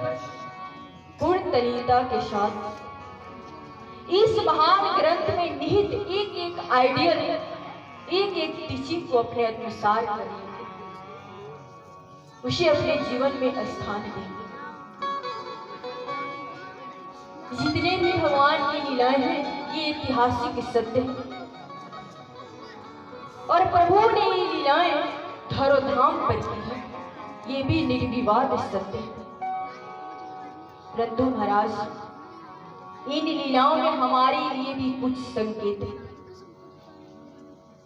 पूर्ण तल्लीनता के साथ इस महान ग्रंथ में निहित एक एक आइडियल, एक एक टीचिंग को अपने अनुसार करेंगे, उसे अपने जीवन में स्थान देंगे। जितने भी भगवान की लीलाएं हैं ये ऐतिहासिक सत्य है और प्रभु ने ये लीलाएं धरोधाम पर की है, ये भी निर्विवाद सत्य है। परंतु महाराज इन लीलाओं में हमारे लिए भी कुछ संकेत है।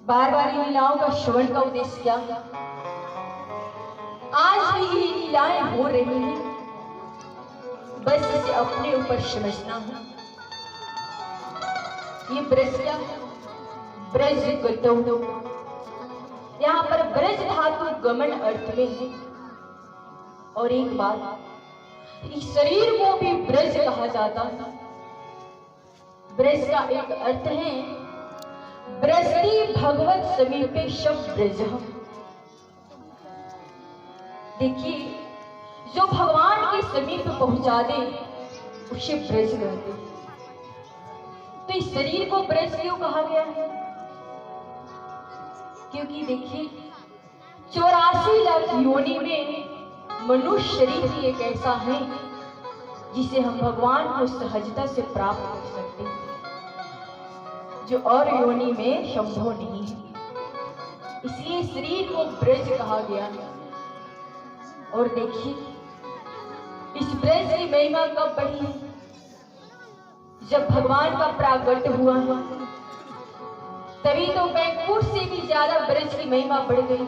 बार बार इन लीलाओं का श्रवण का उद्देश्य क्या है? आज भी ये लीलाएं हो रही हैं, बस इसे अपने ऊपर समझना है। ये ब्रज क्या है? ब्रज गतो, यहाँ पर ब्रज धातु गमन अर्थ में है। और एक बात, इस शरीर को भी ब्रज कहा जाता है। ब्रज का एक अर्थ है ब्रजति भगवत समीपे शब्द ब्रज। देखिए, जो भगवान के समीप पहुंचा दे उसे ब्रज कहते हैं। तो इस शरीर को ब्रज क्यों कहा गया है? क्योंकि देखिए 84 लाख योनि में मनुष्य शरीर ही एक ऐसा है जिसे हम भगवान को सहजता से प्राप्त कर सकते हैं, जो और योनि में संभव नहीं है। इसलिए शरीर को ब्रज कहा गया है। और देखिए, इस ब्रज की महिमा कब बढ़ी है? जब भगवान का प्रागट्य हुआ है, तभी तो बैकुंठ से भी ज्यादा ब्रज की महिमा बढ़ गई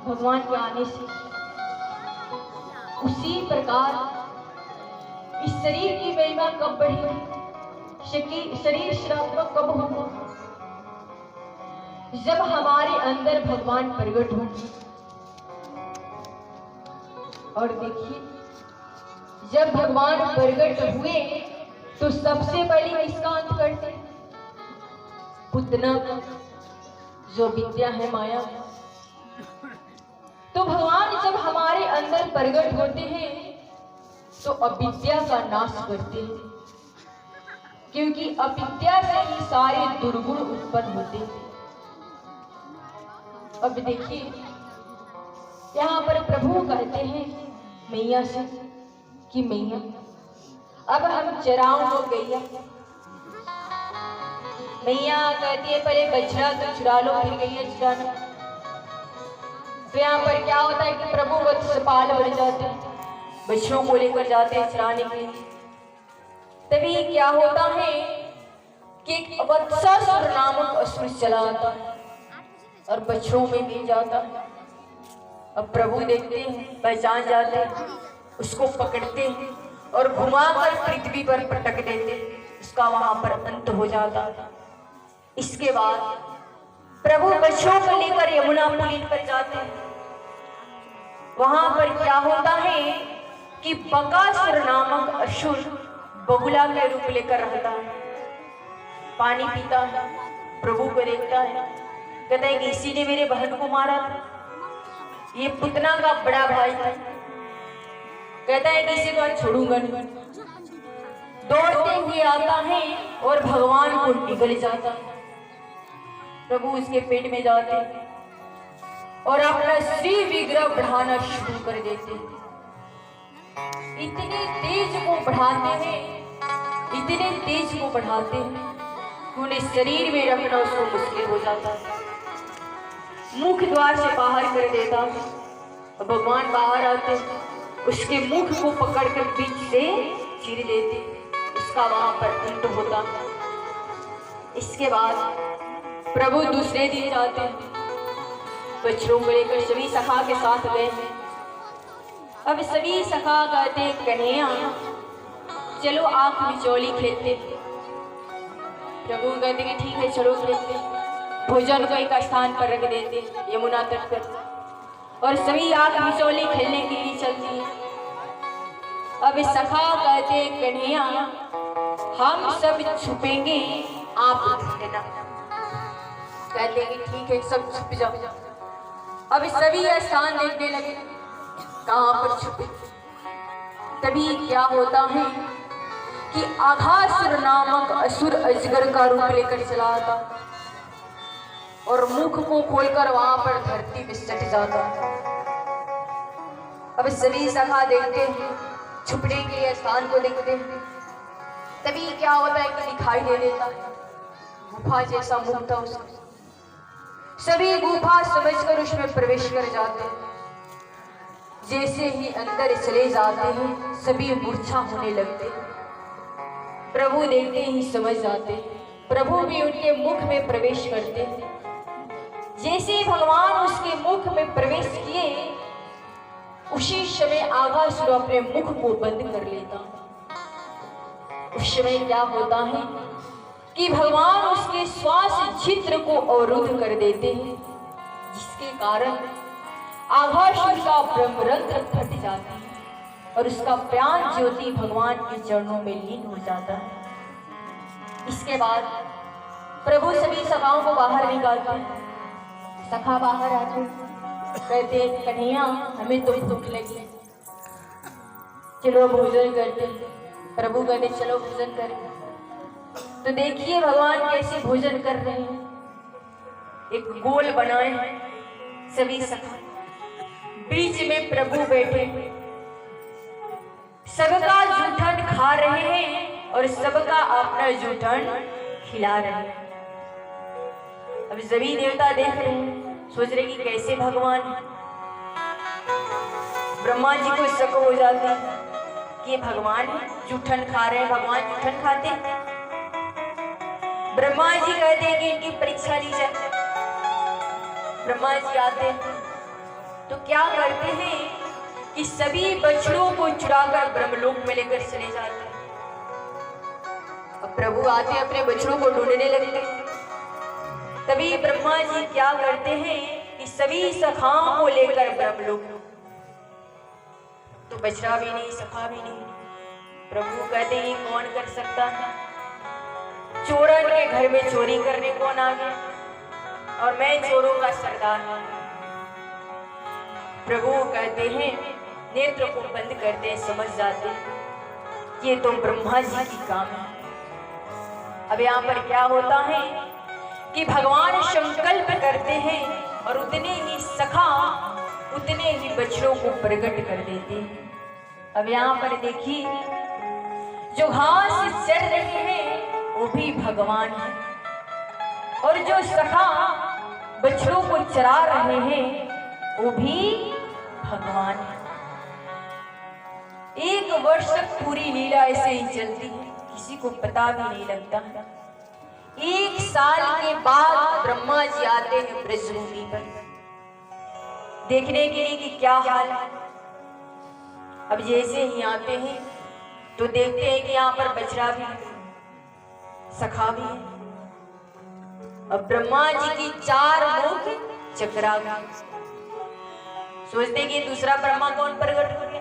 भगवान के आने से। उसी प्रकार इस शरीर की महिमा कब बढ़ी? शरीर श्रात्मक कब होगा? जब हमारे अंदर भगवान प्रकट होंगे। और देखिए, जब भगवान प्रकट हुए तो सबसे पहले किसका अंत करते? पुतना का, जो विद्या है माया। तो भगवान जब हमारे अंदर प्रकट होते हैं तो अविद्या का नाश करते हैं, क्योंकि अविद्या से ही सारे दुर्गुण उत्पन्न होते हैं। अब देखिए, यहाँ पर प्रभु कहते हैं मैया से कि मैया अब हम चराओ तो गैया। मैया कहती है पहले बछड़ा तो चुरा लो, फिर गैया चुराना। तो यहाँ पर क्या होता है कि प्रभु वत्सपाल बन जाते हैं, बछड़ों को लेकर जाते हैं चराने के लिए। तभी क्या होता है कि वत्सासुर नामक असुर चला आता है और बछड़ों में मिल जाता है। अब प्रभु देखते हैं, पहचान जाते हैं, उसको पकड़ते हैं और घुमाकर पृथ्वी पर पटक देते हैं। उसका वहां पर अंत हो जाता है। इसके बाद प्रभु बछड़ों को लेकर यमुना पुलिन पर जाते हैं। वहां पर क्या होता है कि बकासुर नामक असुर बगुला के रूप लेकर रहता है, पानी पीता है, प्रभु को देखता है, कहता है कि इसी ने मेरे बहन को मारा था, ये पुतना का बड़ा भाई था। कहता है कि इसे तो आज छोड़ूंगा नहीं। दौड़ते हुए आता है और भगवान को निगल जाता है। प्रभु उसके पेट में जाते हैं और अपना श्री विग्रह बढ़ाना शुरू कर देते हैं। इतनी तेज को बढ़ाते हैं, इतने तेज को बढ़ाते हैं कि उन्हें शरीर में रखना उसको मुश्किल हो जाता है। मुख द्वार से बाहर कर देता है। भगवान बाहर आते, उसके मुख को पकड़कर बीच से चीर देते, उसका वहां पर अंत होता। इसके बाद प्रभु दूसरे दिन जाते हैं, बछड़ों को लेकर सभी सखा के साथ गए हैं। अब सभी सखा कहते कन्हैया चलो आंख मिचौली खेलते। प्रभु कहते कि ठीक है चलो खेलते। भोजन को एक स्थान पर रख देते यमुना तट पर, और सभी आंख मिचौली खेलने के लिए चलती है। अब सखा कहते कन्हैया हम सब छुपेंगे, आप ढूंढना। कहते कि ठीक है सब छुप जाओ। अब सभी स्थान देखने लगे कहां पर छुपे। तभी क्या होता है कि आघासुर नामक असुर अजगर का रूप लेकर चला आता और मुख को खोलकर वहां पर धरती में सट जाता। अब सभी सखा देखते हैं, छुपने के लिए स्थान को देखते हैं। तभी क्या होता है कि दिखाई दे देता है गुफा जैसा मुख था उसका। सभी गुफा समझकर उसमें प्रवेश कर जाते हैं। जैसे ही अंदर चले जाते हैं सभी मूर्छा होने लगते हैं। प्रभु देखते ही समझ जाते, प्रभु भी उनके मुख में प्रवेश करते। जैसे ही भगवान उसके मुख में प्रवेश किए उसी समय आघासुर अपने मुख को बंद कर लेता। उस समय क्या होता है कि भगवान उसके श्वास छिद्र को अवरुद्ध कर देते हैं, जिसके कारण आघासुर का ब्रह्मरंध्र फट जाता है और उसका प्राण ज्योति भगवान के चरणों में लीन हो जाता है। इसके बाद प्रभु सभी सखाओं को बाहर निकालते हैं। सखा बाहर आते कहते कन्हैया हमें तो भूख लगी, चलो भोजन करते। प्रभु कहते चलो भोजन करें। तो देखिए भगवान कैसे भोजन कर रहे हैं। एक गोल बनाए सभी सखा, बीच में प्रभु बैठे, सबका जूठन खा रहे हैं और सबका अपना जूठन खिला रहे हैं। अब सभी देवता देख रहे हैं, सोच रहे कि कैसे भगवान। ब्रह्मा जी को शक हो जाता है कि भगवान जूठन खा रहे हैं, भगवान जूठन खाते हैं। ब्रह्मा जी कहते हैं कि इनकी परीक्षा ली जाए। ब्रह्मा जी आते हैं तो क्या करते हैं कि सभी बछड़ों को चुराकर ब्रह्मलोक में लेकर चले जाते हैं। अब प्रभु आते अपने बछड़ों को ढूंढने लगते। तभी ब्रह्मा जी क्या करते हैं कि सभी सखाओं को लेकर ब्रह्मलोक, तो बछड़ा भी नहीं सखा भी नहीं। प्रभु कहते हैं कौन कर सकता है, चोरन के घर में चोरी करने कौन आ गया, और मैं चोरों का सरदार। प्रभु कहते हैं नेत्र को बंद करते, समझ जाते ये तो ब्रह्मा जी की काम है। अब यहाँ पर क्या होता है कि भगवान संकल्प करते हैं और उतने ही सखा उतने ही बछड़ों को प्रकट कर देते हैं। अब यहाँ पर देखिए जो घास चर रहे हैं वो भी भगवान है, और जो सखा बछड़ों को चरा रहे हैं वो भी भगवान है। एक वर्ष तक पूरी लीला ऐसे ही चलती है, किसी को पता भी नहीं लगता। एक साल के बाद ब्रह्मा जी आते हैं ब्रजभूमि पर देखने के लिए कि क्या हाल है। अब जैसे ही आते हैं तो देखते हैं कि यहाँ पर बछड़ा भी है, सखा भी है। अब ब्रह्मा जी की 4 मुख चक्रा गई। सोचते कि दूसरा ब्रह्मा कौन प्रकट हो गया।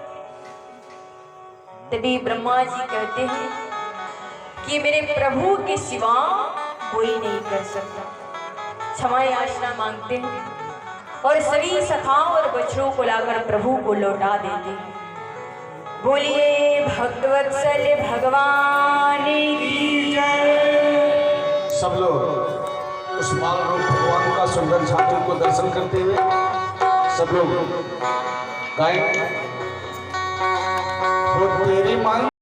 तभी ब्रह्मा जी कहते हैं कि मेरे प्रभु के सिवा कोई नहीं कर सकता। क्षमा याचना मांगते हैं और सभी सखाओं और बछड़ों को लाकर प्रभु को लौटा देते हैं। बोलिए भक्तवत्सल भगवान की जय। सब लोग उस बाल रूप भगवान का सुंदर झांकी को दर्शन करते हुए सब लोग गाएं। वो तेरी मांग